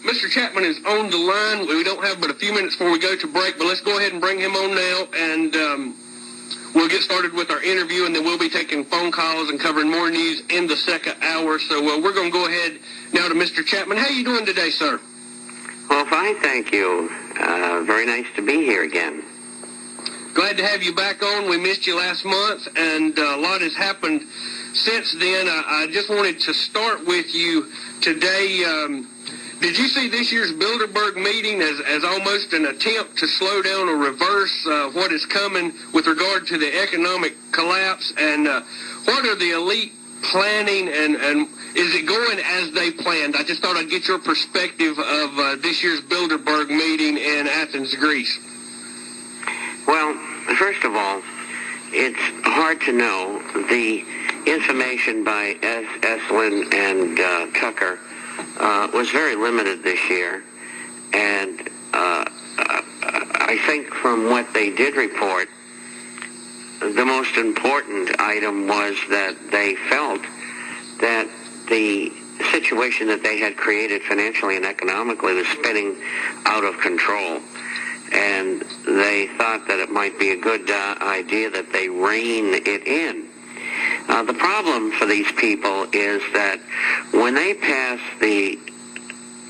Mr. Chapman is on the line. We don't have but a few minutes before we go to break, but let's go ahead and bring him on now, and we'll get started with our interview, and then we'll be taking phone calls and covering more news in the second hour. So we're going to go ahead now to Mr. Chapman. How are you doing today, sir? Well, fine, thank you. Very nice to be here again. Glad to have you back on. We missed you last month, and a lot has happened since then. I just wanted to start with you today. Did you see this year's Bilderberg meeting as almost an attempt to slow down or reverse what is coming with regard to the economic collapse? And what are the elite planning, and is it going as they planned? I just thought I'd get your perspective of this year's Bilderberg meeting in Athens, Greece. Well, first of all, it's hard to know. The information by Esslin and Tucker was very limited this year, and I think from what they did report, the most important item was that they felt that the situation that they had created financially and economically was spinning out of control, and they thought that it might be a good idea that they rein it in. The problem for these people is that when they passed the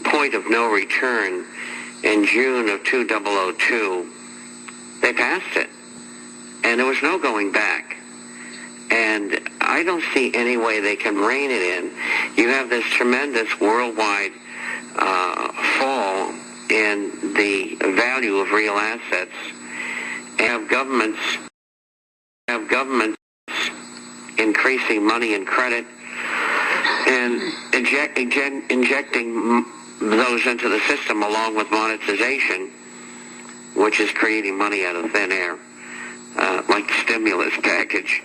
point of no return in June of 2002, they passed it, and there was no going back. And I don't see any way they can rein it in. You have this tremendous worldwide fall in the value of real assets, and have governments increasing money and credit and injecting those into the system along with monetization, which is creating money out of thin air, like the stimulus package.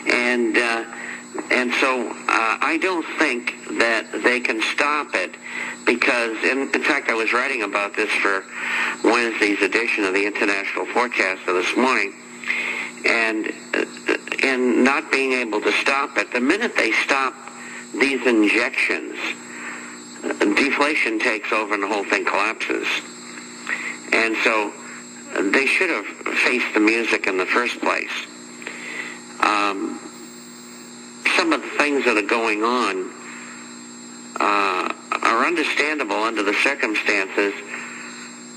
And so I don't think that they can stop it, because, in fact, I was writing about this for Wednesday's edition of the International Forecaster this morning, and in not being able to stop it, the minute they stop these injections, deflation takes over and the whole thing collapses. And so they should have faced the music in the first place. Some of the things that are going on are understandable under the circumstances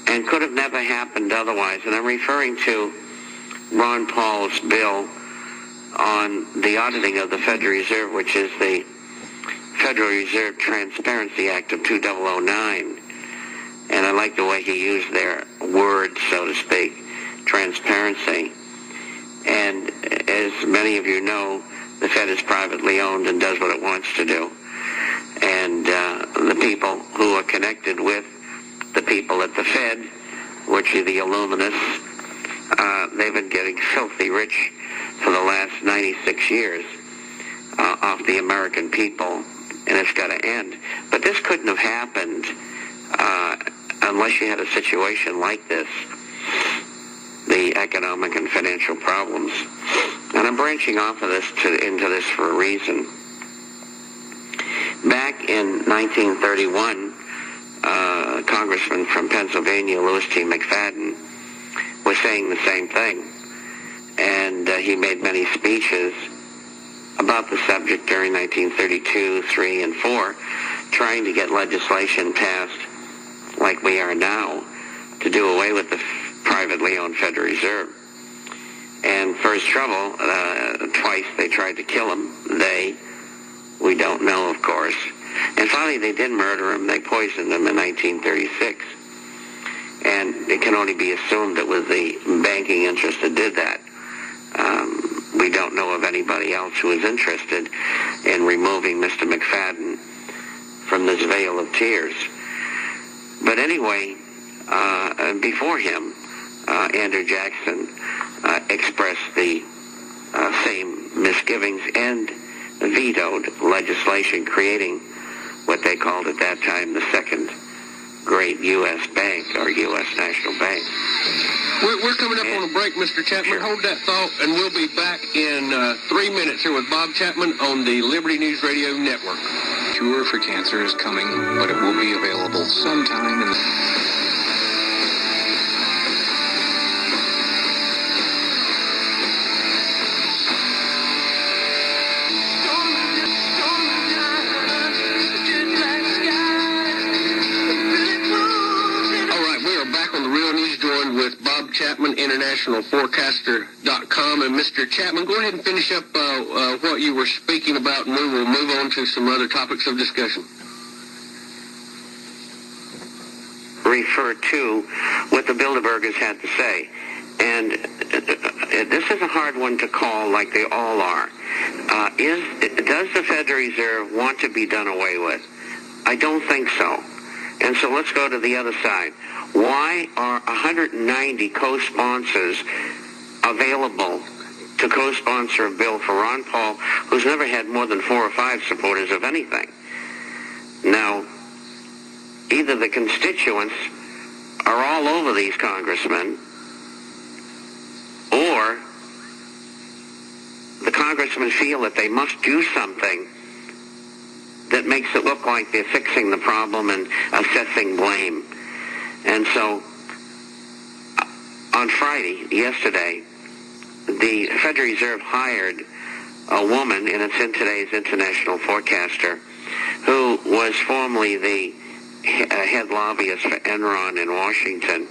and could have never happened otherwise. And I'm referring to Ron Paul's bill on the auditing of the Federal Reserve, which is the Federal Reserve Transparency Act of 2009. And I like the way he used their words, so to speak, transparency. And as many of you know, the Fed is privately owned and does what it wants to do. And the people who are connected with the people at the Fed, which are the Illuminists, they've been getting filthy rich for the last 96 years off the American people, and it's got to end. But this couldn't have happened unless you had a situation like this, the economic and financial problems. And I'm branching off of this into this for a reason. Back in 1931, a congressman from Pennsylvania, Louis T. McFadden, was saying the same thing. And he made many speeches about the subject during 1932, 3, and 4, trying to get legislation passed like we are now to do away with the privately owned Federal Reserve. And for his trouble, twice they tried to kill him. We don't know, of course. And finally they did murder him. They poisoned him in 1936. And it can only be assumed it was the banking interest that did that. We don't know of anybody else who is interested in removing Mr. McFadden from this veil of tears. But anyway, before him, Andrew Jackson expressed the same misgivings and vetoed legislation creating what they called at that time the second great U.S. bank, or U.S. National Bank. We're coming up on a break, Mr. Chapman. Sure. Hold that thought, and we'll be back in 3 minutes here with Bob Chapman on the Liberty News Radio Network. cure for cancer is coming, but it will be available sometime in the... with Bob Chapman, internationalforecaster.com. And Mr. Chapman, go ahead and finish up what you were speaking about, and we will move on to some other topics of discussion. Refer to what the Bilderbergers had to say. And this is a hard one to call, like they all are. Does the Federal Reserve want to be done away with? I don't think so. And so let's go to the other side. Why are 190 co-sponsors available to co-sponsor a bill for Ron Paul, who's never had more than 4 or 5 supporters of anything? Now, either the constituents are all over these congressmen, or the congressmen feel that they must do something that makes it look like they're fixing the problem and assessing blame. And so, on Friday, yesterday, the Federal Reserve hired a woman, and it's in today's International Forecaster, who was formerly the head lobbyist for Enron in Washington,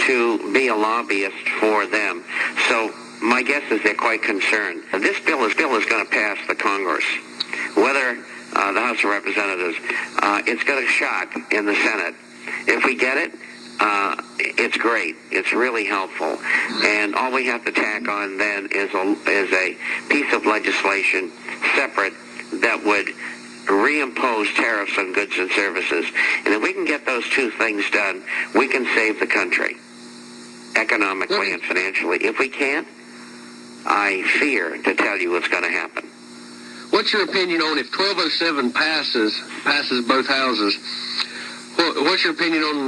to be a lobbyist for them. So my guess is they're quite concerned. This bill is going to pass the Congress. Whether the House of Representatives, it's got a shot in the Senate. If we get it, it's great. It's really helpful. And all we have to tack on then is a piece of legislation separate that would reimpose tariffs on goods and services. And if we can get those 2 things done, we can save the country economically and financially. If we can't, I fear to tell you what's going to happen. What's your opinion on if 1207 passes both houses? What's your opinion on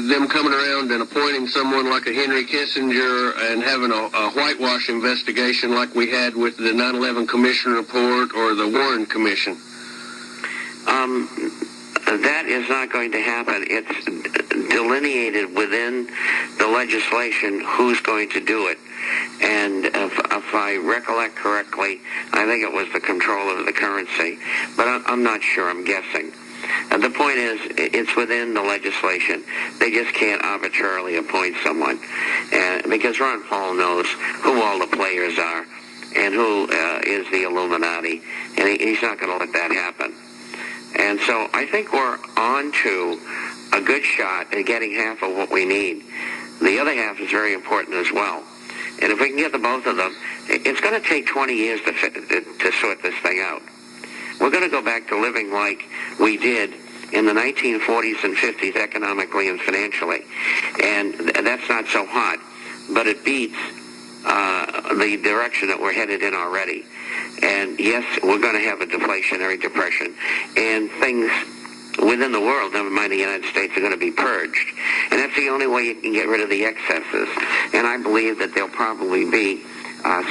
them coming around and appointing someone like a Henry Kissinger and having a whitewash investigation like we had with the 9/11 Commission report or the Warren Commission? That is not going to happen. It's delineated within the legislation who's going to do it. And if I recollect correctly, I think it was the controller of the currency. But I'm not sure. I'm guessing. The point is, it's within the legislation. They just can't arbitrarily appoint someone. Because Ron Paul knows who all the players are and who is the Illuminati. And he's not going to let that happen. And so I think we're on to a good shot at getting half of what we need. The other half is very important as well. And if we can get the both of them, it's going to take 20 years to sort this thing out. We're going to go back to living like we did in the 1940s and 50s economically and financially. And that's not so hot, but it beats the direction that we're headed in already. And yes, we're going to have a deflationary depression, and things within the world, never mind the United States, are going to be purged. And that's the only way you can get rid of the excesses. And I believe that there'll probably be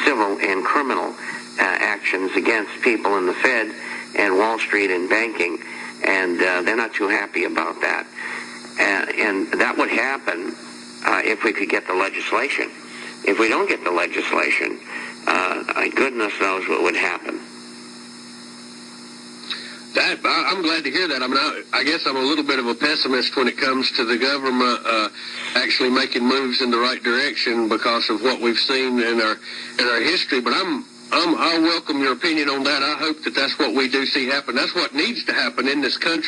civil and criminal actions against people in the Fed and Wall Street and banking, and they're not too happy about that. And that would happen if we could get the legislation. If we don't get the legislation, goodness knows what would happen. I'm glad to hear that. I mean, I guess I'm a little bit of a pessimist when it comes to the government actually making moves in the right direction because of what we've seen in our history. But I welcome your opinion on that. I hope that that's what we do see happen. That's what needs to happen in this country.